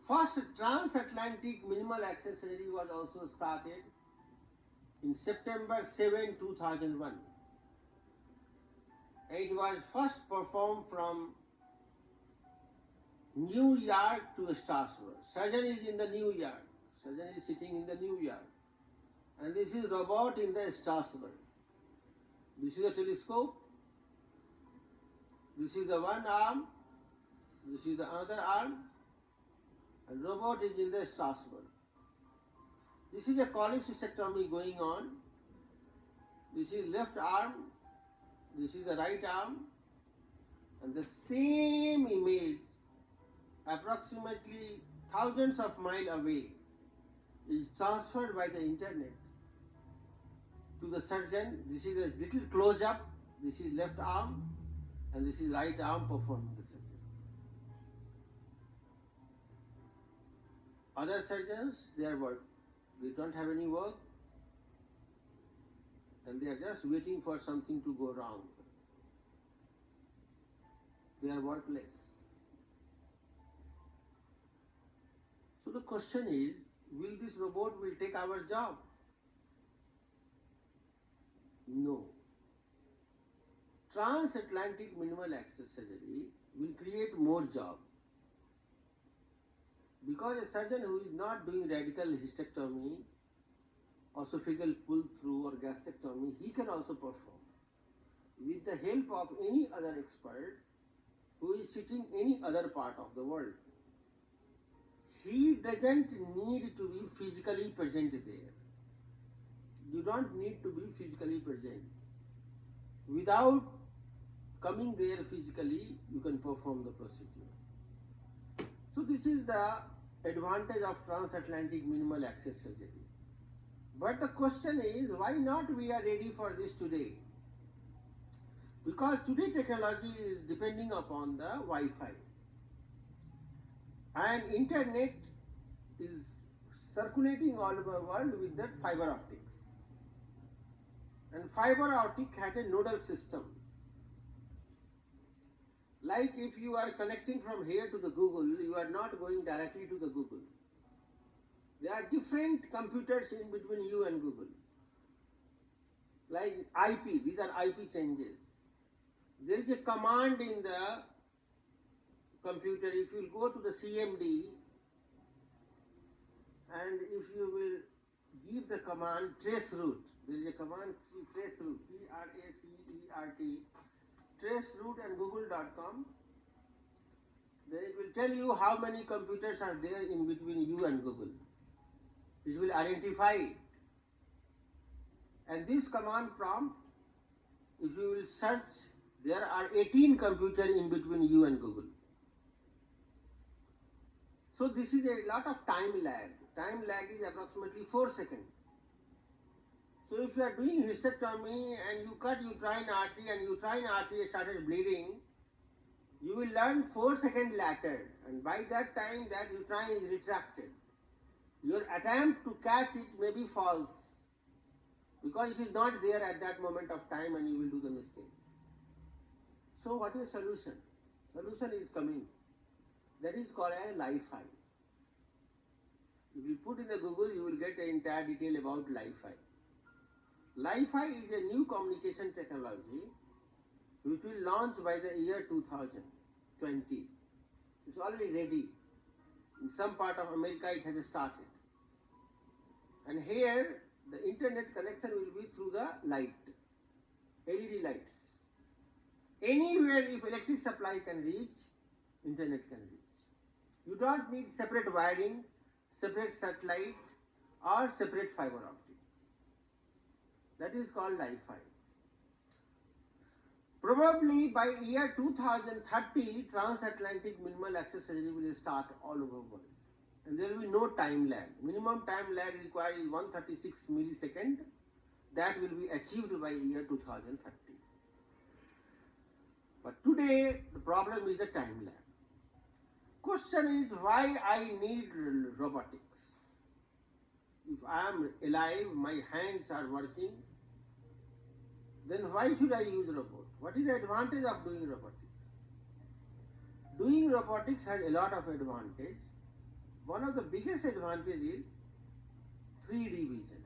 First transatlantic minimal access surgery was also started in September 7, 2001. It was first performed from New York to Strasbourg. Surgeon is in the New York. Surgeon is sitting in the New York. And this is robot in the Strasbourg. This is a telescope. This is the one arm. This is the other arm. And robot is in the Strasbourg. This is a cholecystectomy going on. This is left arm. This is the right arm. And the same image, approximately thousands of miles away, is transferred by the internet to the surgeon. This is a little close-up. This is left arm. And this is right arm performing the surgery. Other surgeons, they don't have any work, and they are just waiting for something to go wrong. They are workless. So the question is, will this robot will take our job? No. Transatlantic minimal access surgery will create more jobs. Because a surgeon who is not doing radical hysterectomy, esophageal pull-through or gastrectomy, he can also perform with the help of any other expert who is sitting any other part of the world. He doesn't need to be physically present there. You don't need to be physically present. Without coming there physically, you can perform the procedure. So this is the advantage of transatlantic minimal access surgery. But the question is, why not we are ready for this today? Because today technology is depending upon the Wi-Fi. And internet is circulating all over the world with that fiber optics. And fiber optic has a nodal system. Like if you are connecting from here to the Google, you are not going directly to the Google. There are different computers in between you and Google. Like IP, these are IP changes. There is a command in the computer. If you go to the CMD and if you will give the command traceroute, there is a command traceroute, T-R-A-C-E-R-T, traceroute and google.com. Then it will tell you how many computers are there in between you and Google. It will identify it. And this command prompt, if you will search, there are 18 computers in between you and Google. So this is a lot of time lag. Time lag is approximately 4 seconds. So if you are doing hysterectomy and you cut uterine artery and uterine artery started bleeding, you will learn 4 seconds later, and by that time that uterine is retracted. Your attempt to catch it may be false because it is not there at that moment of time and you will do the mistake. So what is the solution? Solution is coming. That is called a Li-Fi. If you put in the Google, you will get the entire detail about Li-Fi. Li-Fi is a new communication technology which will launch by the year 2020. It's already ready. In some part of America it has started. And here the internet connection will be through the light, LED lights. Anywhere if electric supply can reach, internet can reach. You don't need separate wiring, separate satellite or separate fiber optic. That is called Li-Fi. Probably by year 2030, transatlantic minimal access surgery will start all over the world. And there will be no time lag. Minimum time lag required is 136 milliseconds. That will be achieved by year 2030. But today, the problem is the time lag. Question is why I need robotics. If I am alive, my hands are working, then why should I use robot? What is the advantage of doing robotics? Doing robotics has a lot of advantage. one of the biggest advantages is 3D vision.